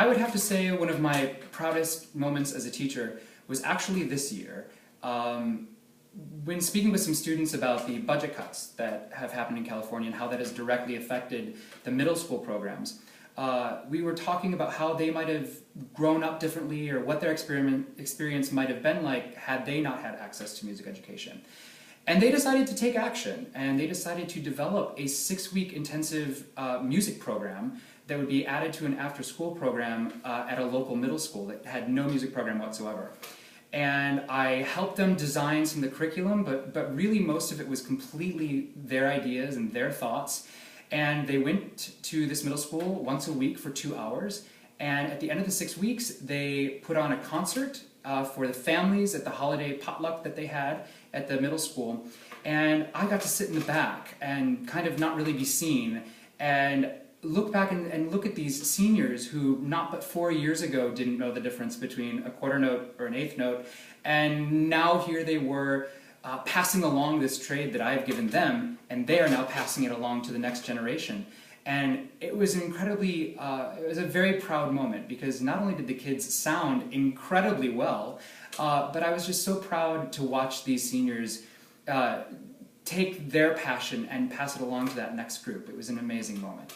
I would have to say one of my proudest moments as a teacher was actually this year. When speaking with some students about the budget cuts that have happened in California and how that has directly affected the middle school programs, we were talking about how they might have grown up differently or what their experience might have been like had they not had access to music education. And they decided to take action, and they decided to develop a 6-week intensive music program that would be added to an after-school program at a local middle school that had no music program whatsoever. And I helped them design some of the curriculum, but really most of it was completely their ideas and their thoughts. And they went to this middle school once a week for 2 hours, and at the end of the 6 weeks, they put on a concert for the families at the holiday potluck that they had at the middle school. And I got to sit in the back and kind of not really be seen, and look back and look at these seniors who not but 4 years ago didn't know the difference between a quarter note or an eighth note, and now here they were passing along this trade that I have given them, and they are now passing it along to the next generation. And it was incredibly, it was a very proud moment, because not only did the kids sound incredibly well, but I was just so proud to watch these seniors take their passion and pass it along to that next group. It was an amazing moment.